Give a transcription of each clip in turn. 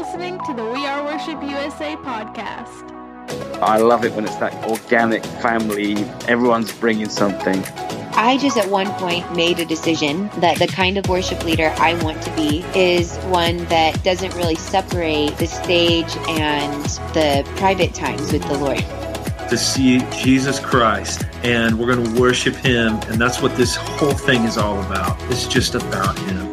listening to the We Are Worship USA podcast. I love it when it's that organic family. Everyone's bringing something. I just at one point made a decision that the kind of worship leader I want to be is one that doesn't really separate the stage and the private times with the Lord. To see Jesus Christ, and we're going to worship Him, and that's what this whole thing is all about. It's just about Him.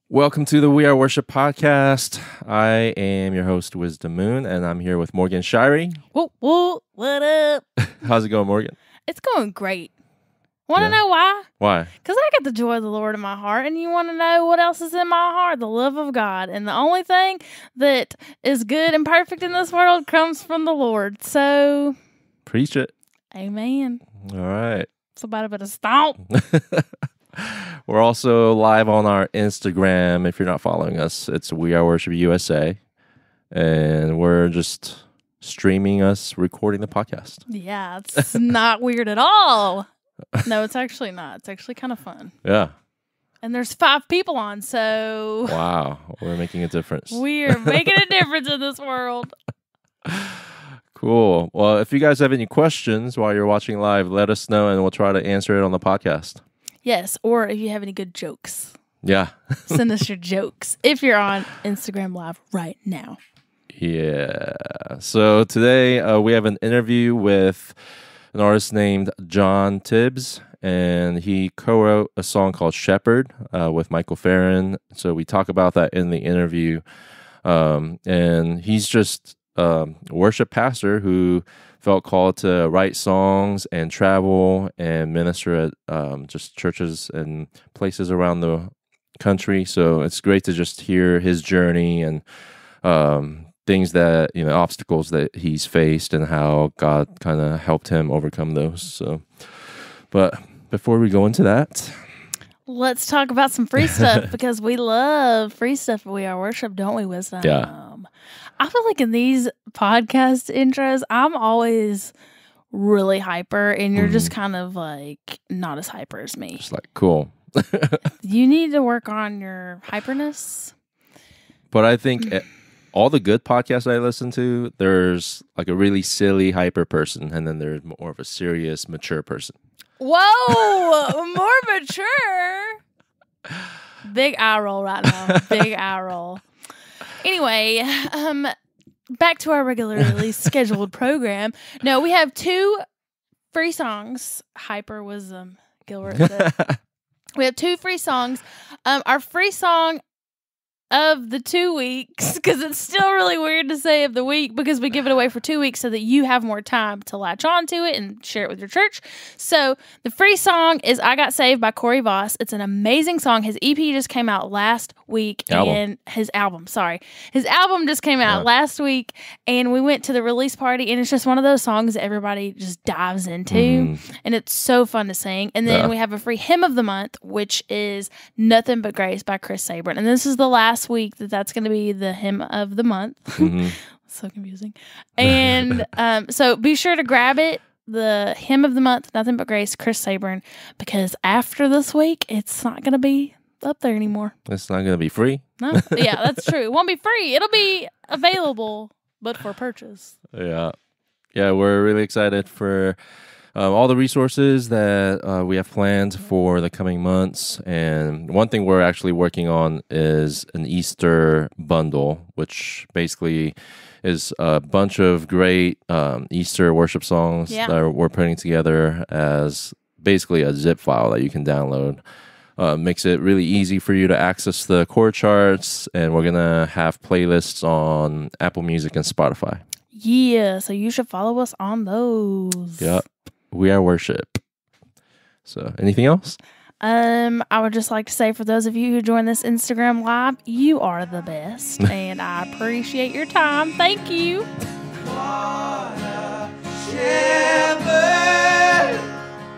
Welcome to the We Are Worship podcast. I am your host, Wisdom Moon, and I'm here with Morgan Shirey. Whoa, whoa, what up? How's it going, Morgan? It's going great. Want to know why? Why? Because I got the joy of the Lord in my heart, and you want to know what else is in my heart? The love of God. And the only thing that is good and perfect in this world comes from the Lord. So, Preach it. Amen. All right. Somebody better stomp. We're also live on our Instagram. If you're not following us, it's We Are Worship USA. And we're just streaming us recording the podcast. Yeah, it's not weird at all. No, it's actually not. It's actually kind of fun. Yeah. And there's 5 people on, so... Wow. We're making a difference. We're making a difference in this world. Cool. Well, if you guys have any questions while you're watching live, let us know, and we'll try to answer it on the podcast. Yes, or if you have any good jokes. Yeah. Send us your jokes if you're on Instagram Live right now. Yeah. So today we have an interview with an artist named John Tibbs, and he co-wrote a song called Shepherd with Michael Farren. So we talk about that in the interview. And he's just a worship pastor who felt called to write songs and travel and minister at just churches and places around the country. So it's great to just hear his journey and things that, obstacles that he's faced and how God kind of helped him overcome those. So, but before we go into that, let's talk about some free stuff because we love free stuff at We Are Worship, don't we, Wisdom? Yeah. I feel like in these podcast intros, I'm always really hyper, and you're just kind of like not as hyper as me. Just like, cool. You need to work on your hyperness. But I think all the good podcasts I listen to, there's like a really silly hyper person, and then there's more of a serious, mature person. Whoa, more mature. Big eye roll right now. Big eye roll. Anyway, back to our regularly scheduled program. No, we have 2 free songs. Hyper Wisdom, Gilbert said. We have 2 free songs. Our free song of the 2 weeks, because it's still really weird to say of the week, because we give it away for 2 weeks so that you have more time to latch on to it and share it with your church. So the free song is I Got Saved by Corey Voss. It's an amazing song. His EP just came out last week. And his album just came out last week, and we went to the release party, and it's just one of those songs that everybody just dives into, and it's so fun to sing. And then we have a free hymn of the month, which is Nothing But Grace by Chris Sabrin. And this is the last week that's going to be the hymn of the month. So confusing. And so be sure to grab it, the hymn of the month, Nothing But Grace, Chris Sabrin, because after this week, it's not going to be up there anymore. It's not going to be free. No? Yeah, that's true. It won't be free. It'll be available, but for purchase. Yeah. We're really excited for all the resources that we have planned for the coming months. And one thing we're actually working on is an Easter bundle, which basically is a bunch of great Easter worship songs that we're putting together as basically a zip file that you can download. Makes it really easy for you to access the chord charts, and we're going to have playlists on Apple Music and Spotify. Yeah, so you should follow us on those. Yep. We Are Worship. So, anything else? I would just like to say, for those of you who join this Instagram Live, you are the best, and I appreciate your time. Thank you. What a shepherd,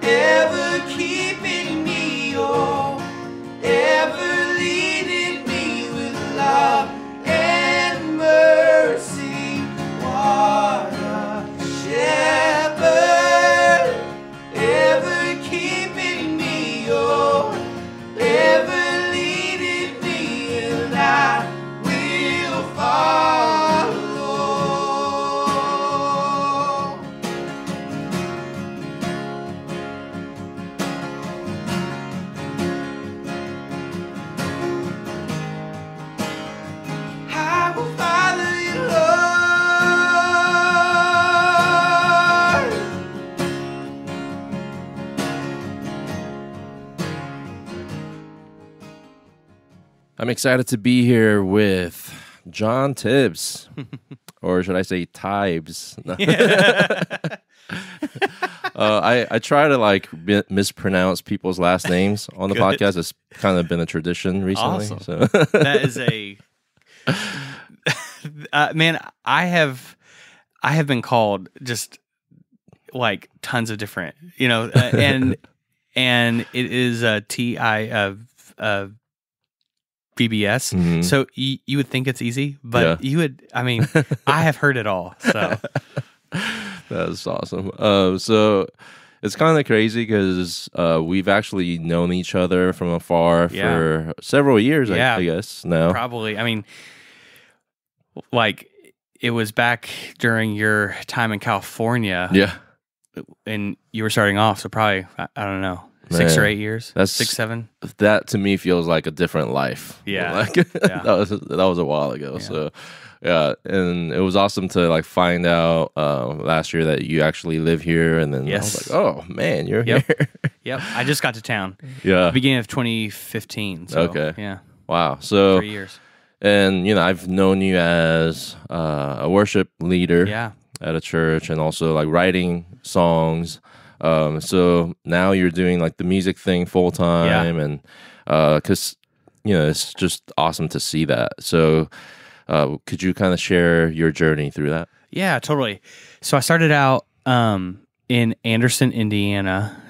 ever keeping me, oh, ever leading me with love and mercy. What a shepherd, ever keeping me, oh, ever leading me I'm excited to be here with John Tibbs, or should I say Tibbs? I try to like mispronounce people's last names on the podcast. It's kind of been a tradition recently. Awesome. So. That is a man. I have been called just like tons of different, and it is VBS. Mhm. So you would think it's easy, but I have heard it all. So That's awesome. So it's kind of crazy because we've actually known each other from afar for several years, I guess, now. probably, like it was back during your time in California. Yeah. And you were starting off, so probably, I don't know, 6 or 8 years? That's 6, 7? That to me feels like a different life. Yeah. Like, that was a while ago. Yeah. So yeah, and it was awesome to like find out last year that you actually live here, and then I was like, oh man, you're here. Yep. I just got to town. Yeah. Beginning of 2015. So, Okay. Yeah. Wow. So 3 years. and I've known you as a worship leader. Yeah. At a church, and also like writing songs. So now you're doing like the music thing full time, and because it's just awesome to see that. So could you kind of share your journey through that? Yeah, totally. So I started out in Anderson, Indiana,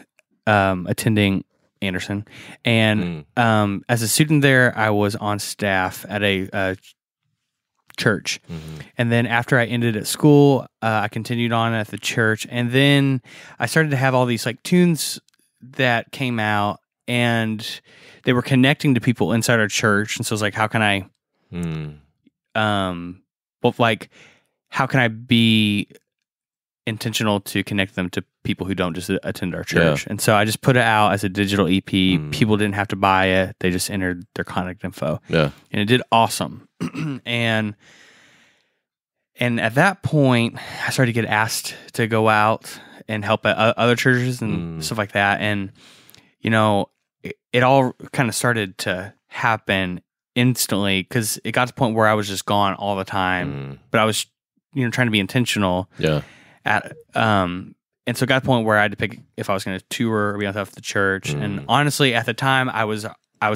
attending Anderson, and as a student there, I was on staff at a church. And then after I ended at school, I continued on at the church, and then I started to have all these like tunes that came out, and they were connecting to people inside our church. And so I was like, how can I how can I be intentional to connect them to people who don't just attend our church? And so I just put it out as a digital EP. People didn't have to buy it. They just entered their contact info. Yeah. And it did awesome. And at that point, I started to get asked to go out and help at other churches and stuff like that. And, it all kind of started to happen instantly because it got to the point where I was just gone all the time. But I was, trying to be intentional. Yeah. And so it got to the point where I had to pick if I was going to tour or be on top of the church. And honestly, at the time, I was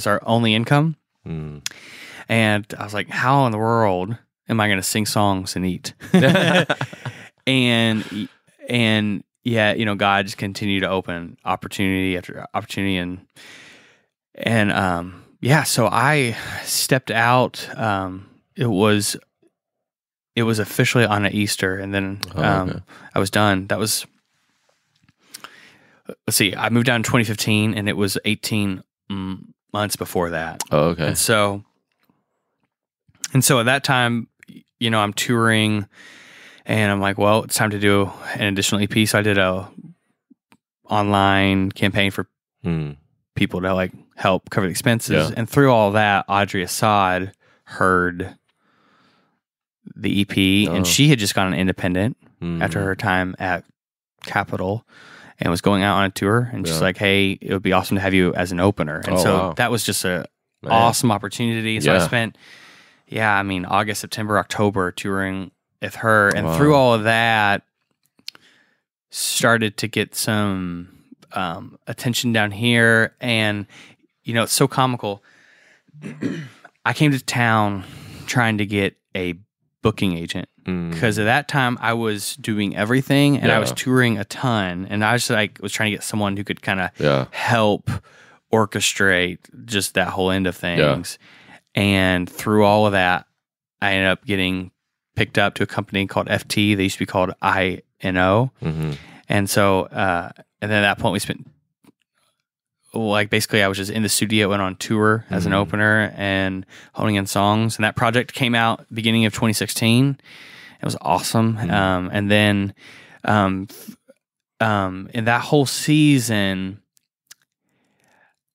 our only income. And I was like, how in the world am I going to sing songs and eat? and yeah, God just continued to open opportunity after opportunity. And so I stepped out. It was officially on an Easter, and then I was done. That was, let's see, I moved down in 2015, and it was 18 months before that. Oh, okay. And so at that time, I'm touring, and I'm like, well, it's time to do an additional EP. So I did a online campaign for people to like help cover the expenses. And through all that, Audrey Assad heard the EP, and she had just gone independent after her time at Capitol and was going out on a tour, and she's like, hey, it would be awesome to have you as an opener. And that was just a awesome opportunity. And so I spent August, September, October touring with her, and through all of that started to get some attention down here. And it's so comical. I came to town trying to get a booking agent because at that time I was doing everything, and I was touring a ton, and I was trying to get someone who could kind of help orchestrate just that whole end of things. And through all of that, I ended up getting picked up to a company called FT. They used to be called INO. And so, and then at that point we spent, basically I was just in the studio and on tour as an opener and honing in songs. And that project came out beginning of 2016. It was awesome. And then in that whole season,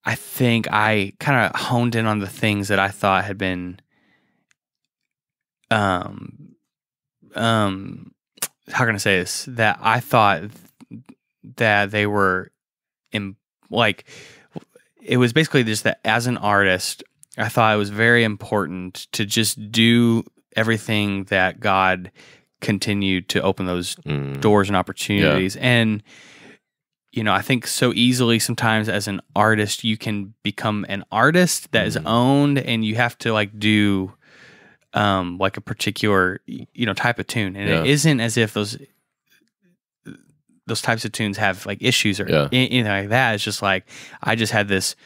I think I kind of honed in on the things that I thought had been, how can I say this? That I thought that they were it was basically just that as an artist, I thought it was very important to just do everything that God continued to open those doors and opportunities. And, I think so easily sometimes as an artist, you can become an artist that is owned, and you have to like do like a particular, type of tune. And it isn't as if those types of tunes have like issues or anything like that. It's just like, I just had this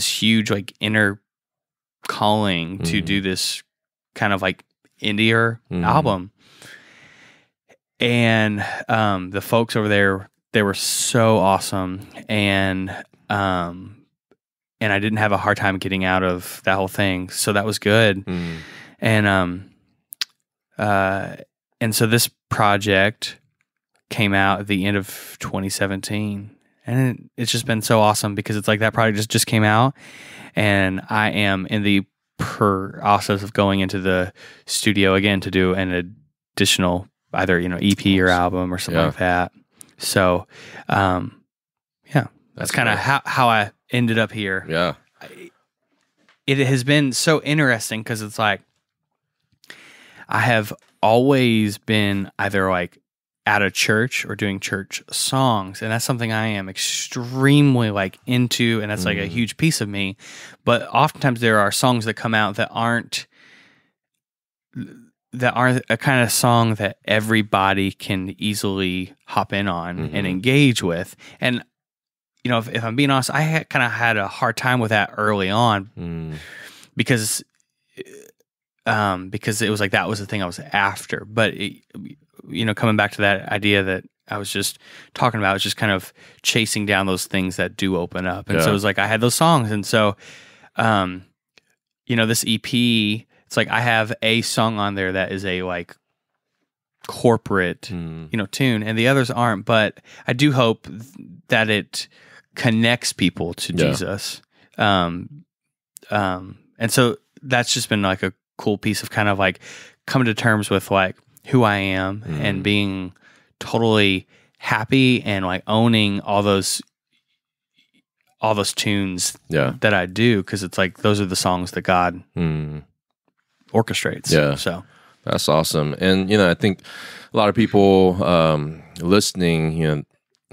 huge like inner calling to do this kind of like indie album. And the folks over there, they were so awesome. And I didn't have a hard time getting out of that whole thing. So that was good. And so this project came out at the end of 2017. And it's just been so awesome because it's like that project just came out, and I am in the process of going into the studio again to do an additional either EP or album or something like that. So, that's kind of how I ended up here. Yeah, it has been so interesting because it's like I have always been either like at a church or doing church songs, and that's something I am extremely like into, and that's like a huge piece of me. But oftentimes there are songs that come out that aren't a kind of song that everybody can easily hop in on and engage with. And if I'm being honest, I kind of had a hard time with that early on because it was like that was the thing I was after. But coming back to that idea that I was just talking about, it's just kind of chasing down those things that do open up. And so it was like I had those songs. And so, this EP, it's like I have a song on there that is a like corporate, tune, and the others aren't. But I do hope that it connects people to Jesus. And so that's just been like a cool piece of kind of like coming to terms with like who I am and being totally happy and like owning all those tunes that I do, because it's like those are the songs that God orchestrates. Yeah, so that's awesome. And I think a lot of people listening,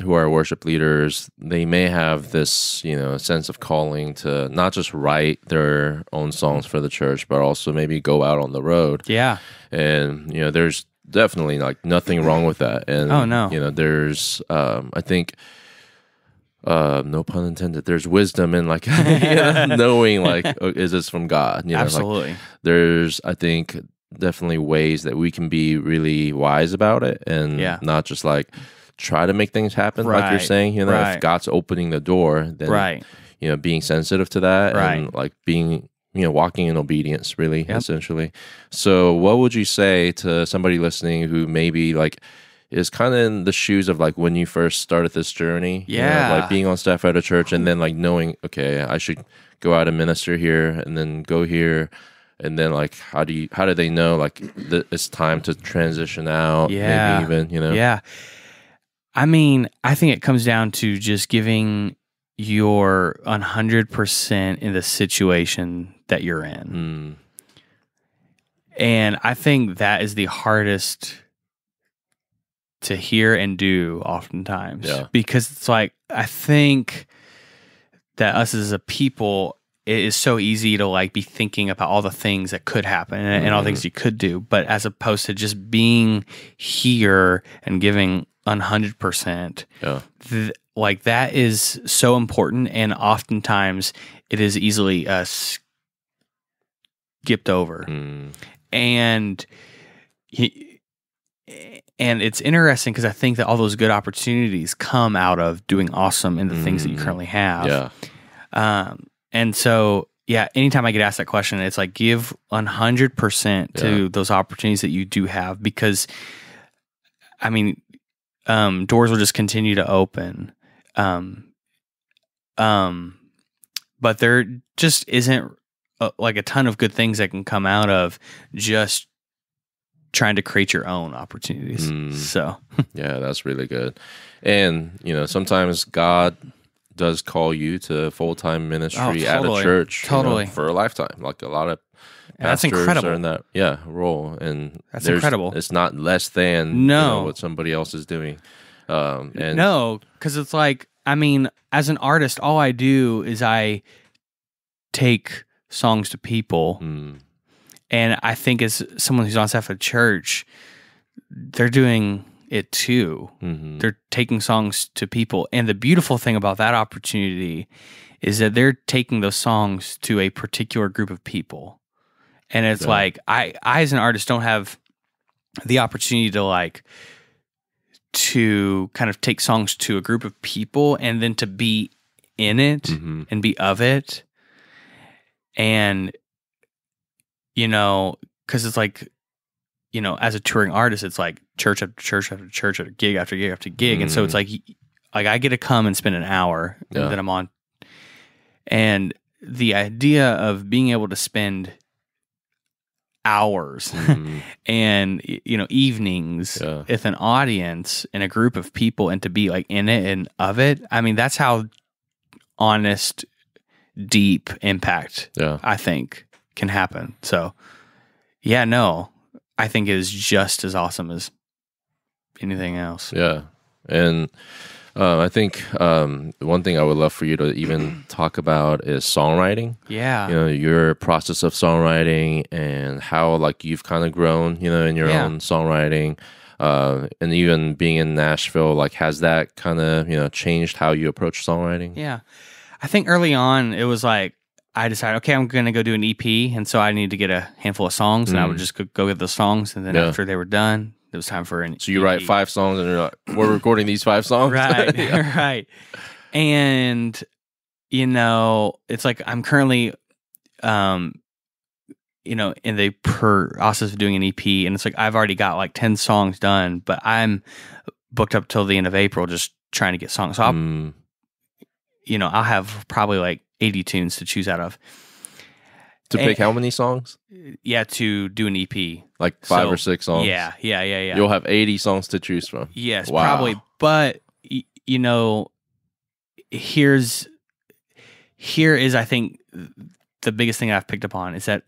who are worship leaders, they may have this sense of calling to not just write their own songs for the church, but also maybe go out on the road. Yeah, and there's definitely like nothing wrong with that. And there's I think no pun intended, there's wisdom in like knowing like is this from God? Absolutely. Like, there's I think definitely ways that we can be really wise about it and not just like try to make things happen like you're saying. If God's opening the door, then being sensitive to that and like being walking in obedience, really, essentially. So what would you say to somebody listening who maybe like is kind of in the shoes of like when you first started this journey? Like being on staff at a church and then like knowing, okay, I should go out and minister here and then go here. And then like, how do they know like it's time to transition out? Maybe even, Yeah. I mean, I think it comes down to just giving your 100% in the situation that you're in. And I think that is the hardest to hear and do oftentimes. Because it's like, I think that us as a people, it is so easy to like be thinking about all the things that could happen and all the things you could do. But as opposed to just being here and giving 100%, like that is so important, and oftentimes it is easily skipped over. And it's interesting because I think that all those good opportunities come out of doing awesome in the things that you currently have. And so anytime I get asked that question, it's like give 100% to those opportunities that you do have, because I mean, doors will just continue to open. But there just isn't like a ton of good things that can come out of just trying to create your own opportunities. So yeah, that's really good. And sometimes God does call you to full-time ministry at a totally. church, Totally. for a lifetime. Like a lot of That's pastors incredible. are in that role, and That's incredible. It's not less than what somebody else is doing. And no, because it's like, I mean, as an artist, all I do is I take songs to people, and I think as someone who's on staff at church, they're doing it too. They're taking songs to people, and the beautiful thing about that opportunity is that they're taking those songs to a particular group of people, and it's like I as an artist don't have the opportunity to kind of take songs to a group of people and then to be in it and be of it, and because it's like, as a touring artist, it's like church after church after church, after gig after gig after gig. And so it's like I get to come and spend an hour that I'm on. And the idea of being able to spend hours and, evenings with an audience and a group of people and to be like in it and of it, I mean, that's how honest, deep impact, I think, can happen. So, I think it is just as awesome as anything else. Yeah. And I think one thing I would love for you to even talk about is songwriting. Yeah. Your process of songwriting and how you've kind of grown, in your own songwriting. And even being in Nashville, has that kind of, changed how you approach songwriting? Yeah. I think early on it was like, I decided, okay, I'm going to go do an EP, and so I need to get a handful of songs, and I would just go get those songs, and then after they were done, it was time for an So you EP. write 5 songs, and you're like, we're recording these 5 songs? Right, right. And, it's like I'm currently, in the process of doing an EP, and it's like I've already got 10 songs done, but I'm booked up till the end of April just trying to get songs. So I'll have probably 80 tunes to choose out of. To pick how many songs? Yeah, to do an EP. 5 or 6 songs? Yeah. You'll have 80 songs to choose from. Yes, wow. Probably. But, here is, I think, the biggest thing I've picked up on is that,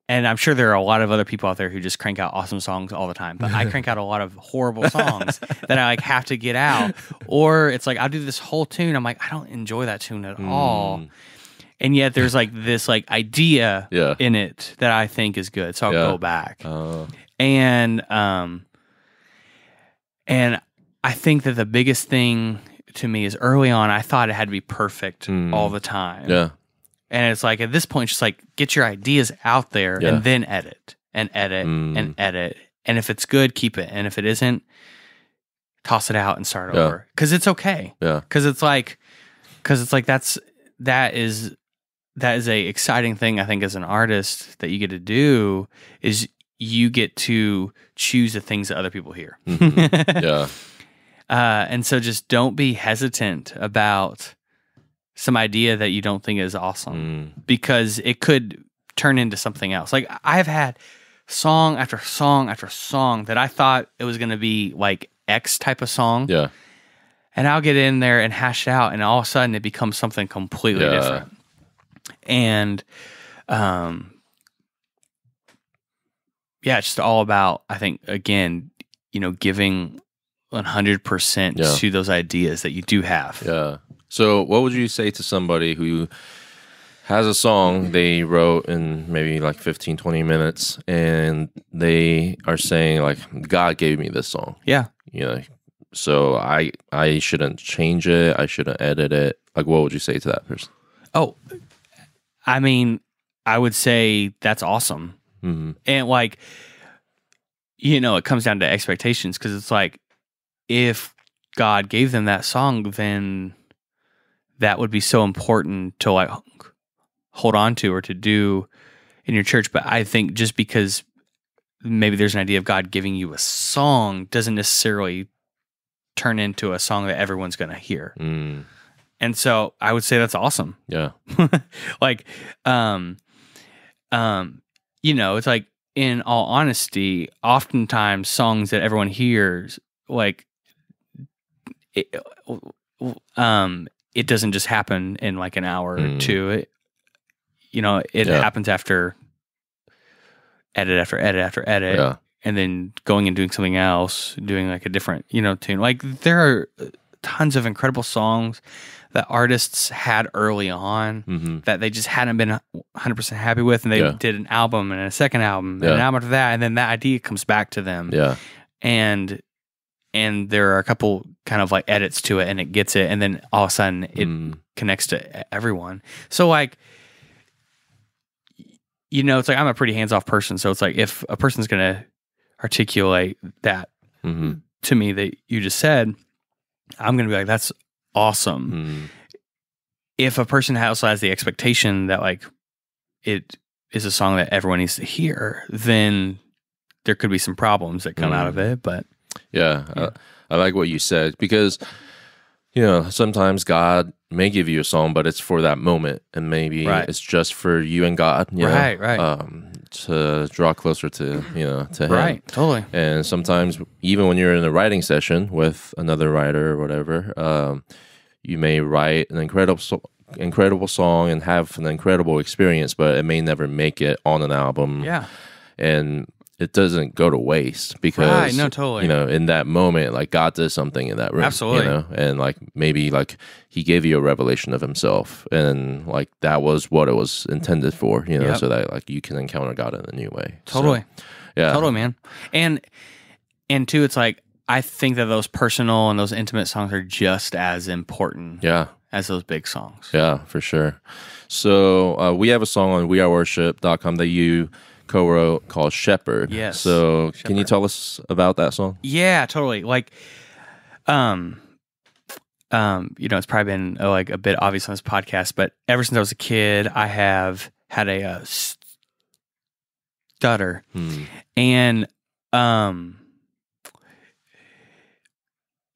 and I'm sure there are a lot of other people out there who just crank out awesome songs all the time, but I crank out a lot of horrible songs that I have to get out. Or it's I'll do this whole tune. I'm like, I don't enjoy that tune at all. And yet there's this idea in it that I think is good. So I'll go back. And I think that the biggest thing to me is early on, I thought it had to be perfect all the time. Yeah. And it's at this point, just get your ideas out there and then edit and edit and edit. And if it's good, keep it. And if it isn't, toss it out and start over. Because it's okay. Yeah. Because it's like that is a exciting thing, I think, as an artist that you get to do is you get to choose the things that other people hear. Yeah. And so just don't be hesitant about some idea that you don't think is awesome because it could turn into something else. I've had song after song after song that I thought it was going to be X type of song. Yeah. And I'll get in there and hash it out, and all of a sudden it becomes something completely different. And it's just all about, I think, again, giving 100% to those ideas that you do have. Yeah. So what would you say to somebody who has a song they wrote in maybe 15, 20 minutes, and they are saying God gave me this song. Yeah. So I shouldn't change it. I shouldn't edit it. What would you say to that person? Oh, I mean, I would say that's awesome. And it comes down to expectations, because it's if God gave them that song, then that would be so important to hold on to or to do in your church. But I think just because maybe there's an idea of God giving you a song doesn't necessarily turn into a song that everyone's going to hear. And so I would say that's awesome. Yeah. It's in all honesty, oftentimes songs that everyone hears, it doesn't just happen in like an hour or two. It happens after edit after edit after edit, and then going and doing something else, doing like a different, tune. Like there are tons of incredible songs that artists had early on that they just hadn't been 100% happy with, and they did an album and a second album and an album after that, and then that idea comes back to them. And there are a couple kind of like edits to it, and it gets it, and then all of a sudden it connects to everyone. So like, it's like I'm a pretty hands-off person, so it's like if a person's gonna articulate that to me that you just said, I'm gonna be like, that's awesome. If a person also has the expectation that like it is a song that everyone needs to hear, then there could be some problems that come out of it. But I like what you said, because sometimes God may give you a song, but it's for that moment, and maybe it's just for you and God, to draw closer to to Him. Right, totally. And sometimes, even when you're in a writing session with another writer or whatever, you may write an incredible song and have an incredible experience, but it may never make it on an album. And it doesn't go to waste, because totally. In that moment, like God does something in that room. Absolutely. And like maybe like He gave you a revelation of Himself, and like that was what it was intended for, so that like you can encounter God in a new way. Totally. So, totally, man. And too, it's like I think that those personal and those intimate songs are just as important as those big songs. Yeah, for sure. So we have a song on WeAreWorship.com that you co-wrote called Shepherd. Yes. So Shepherd. Can you tell us about that song? Yeah, totally. Like, it's probably been like a bit obvious on this podcast, but ever since I was a kid, I have had a stutter. And,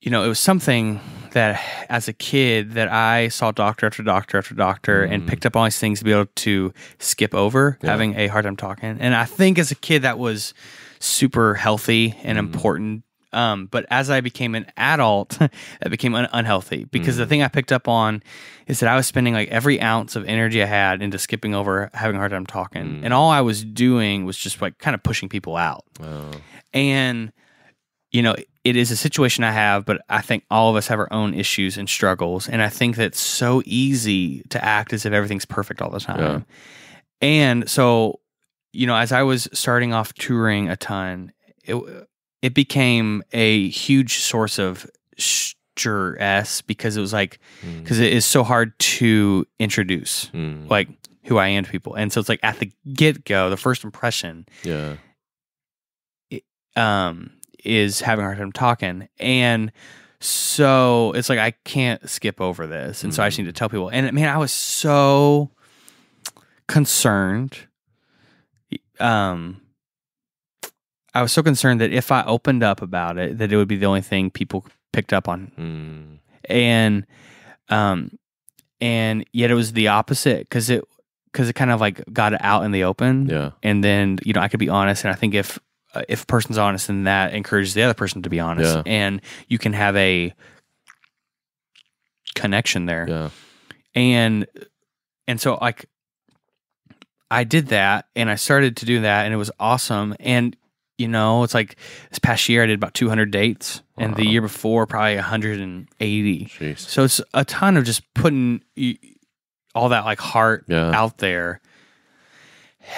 it was something that as a kid that I saw doctor after doctor after doctor and picked up all these things to be able to skip over having a hard time talking. And I think as a kid that was super healthy and important. But as I became an adult, that became unhealthy, because the thing I picked up on is that I was spending like every ounce of energy I had into skipping over having a hard time talking. And all I was doing was just like kind of pushing people out. And, it is a situation I have, but I think all of us have our own issues and struggles. And I think that it's so easy to act as if everything's perfect all the time. And so, as I was starting off touring a ton, it became a huge source of stress, because it was like, because it is so hard to introduce like who I am to people. And so it's like at the get-go, the first impression is having a hard time talking. And so it's like, I can't skip over this. And so I just need to tell people. And man, I was so concerned. I was so concerned that if I opened up about it, that it would be the only thing people picked up on. And yet it was the opposite, because it kind of like got it out in the open. And then, I could be honest. And I think if a person's honest, then that encourages the other person to be honest, and you can have a connection there. And so like I did that, and I started to do that, and it was awesome. And it's like this past year I did about 200 dates, and the year before probably 180. Jeez. So it's a ton of just putting all that like heart out there.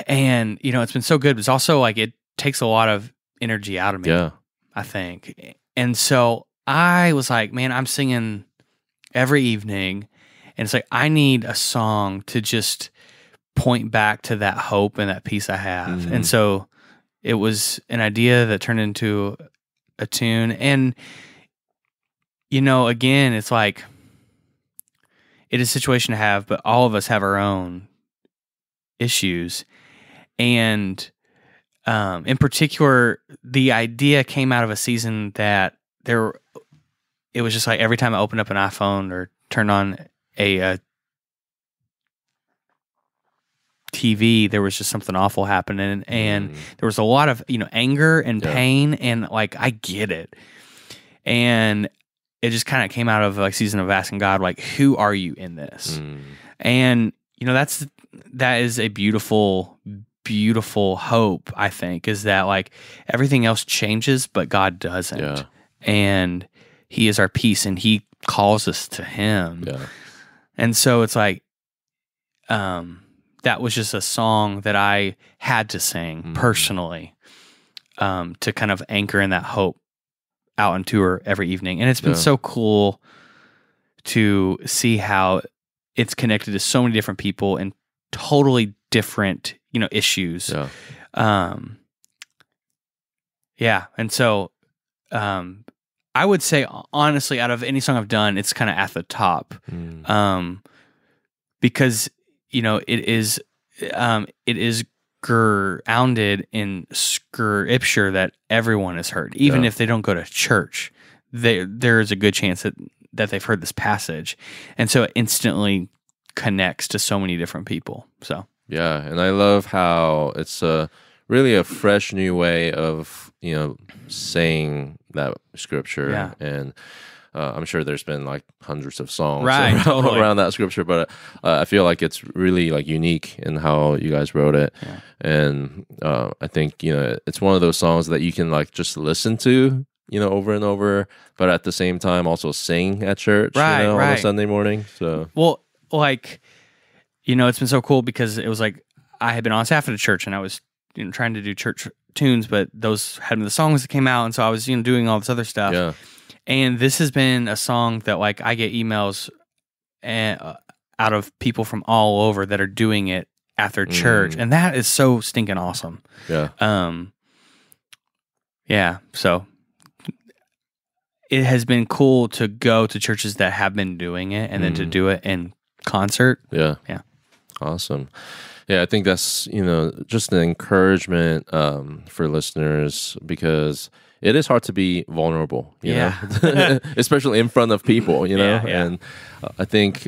And it's been so good, but it's also like it takes a lot of energy out of me, I think. And so I was like, man, I'm singing every evening, and it's like I need a song to just point back to that hope and that peace I have. And so it was an idea that turned into a tune. And again, it's like it is a situation to have, but all of us have our own issues. And in particular, the idea came out of a season that it was just like every time I opened up an iPhone or turned on a TV, there was just something awful happening. And there was a lot of, anger and pain, and like, I get it. And it just kind of came out of like season of asking God, like, who are you in this? And that is a beautiful, beautiful hope, I think, is that like everything else changes, but God doesn't. Yeah. And he is our peace, and he calls us to him. Yeah. And so it's like, that was just a song that I had to sing personally, to kind of anchor in that hope out on tour every evening. And it's been so cool to see how it's connected to so many different people and totally different, issues. Yeah. And so, I would say, honestly, out of any song I've done, it's kind of at the top, because it is grounded in scripture that everyone has heard, even if they don't go to church. There is a good chance that they've heard this passage, and so it instantly connects to so many different people. So yeah, and I love how it's really a fresh new way of saying that scripture, and I'm sure there's been like hundreds of songs around that scripture, but I feel like it's really like unique in how you guys wrote it, and I think it's one of those songs that you can like just listen to over and over, but at the same time also sing at church, on a Sunday morning. So like it's been so cool because it was like I had been on staff at a church and I was trying to do church tunes, but those had been the songs that came out, and so I was doing all this other stuff. Yeah. And this has been a song that like I get emails out of people from all over that are doing it at their church, and that is so stinking awesome. Yeah. Yeah. So it has been cool to go to churches that have been doing it and then to do it in concert. Yeah. Yeah. Awesome. Yeah, I think that's, just an encouragement for listeners, because it is hard to be vulnerable, you know, especially in front of people, and I think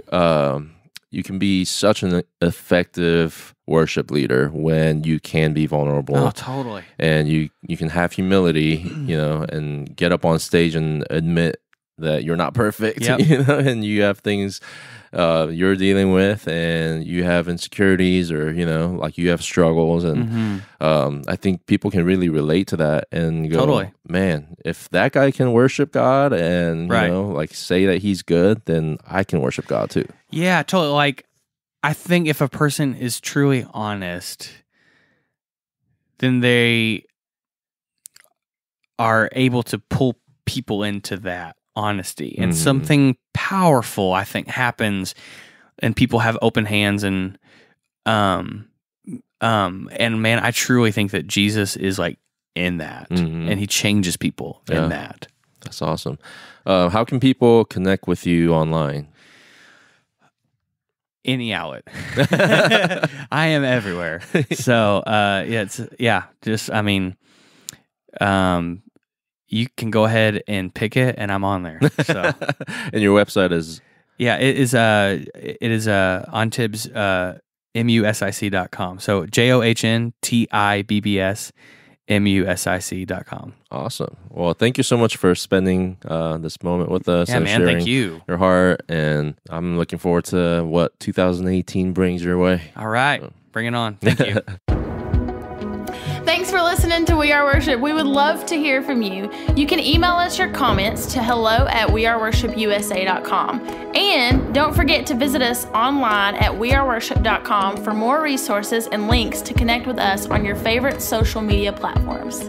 you can be such an effective worship leader when you can be vulnerable. Oh, totally. And you can have humility, and get up on stage and admit that you're not perfect, and you have things you're dealing with, and you have insecurities, or like you have struggles, and I think people can really relate to that and go, totally, man, if that guy can worship God and like say that he's good, then I can worship God too. Yeah, totally. Like I think if a person is truly honest, then they are able to pull people into that honesty, and something powerful, I think, happens, and people have open hands, and man, I truly think that Jesus is like in that, and he changes people in that. That's awesome. How can people connect with you online? Any outlet. I am everywhere. So you can go ahead and pick it, and I'm on there. So, and your website is? Yeah, it is on Tibbs, music.com. So JOHNTIBBS music.com. Awesome. Well, thank you so much for spending this moment with us and sharing thank you. Your heart. And I'm looking forward to what 2018 brings your way. All right. Bring it on. Thank you. Thanks for listening to We Are Worship. We would love to hear from you. You can email us your comments to hello@weareworshipusa.com. And don't forget to visit us online at weareworship.com for more resources and links to connect with us on your favorite social media platforms.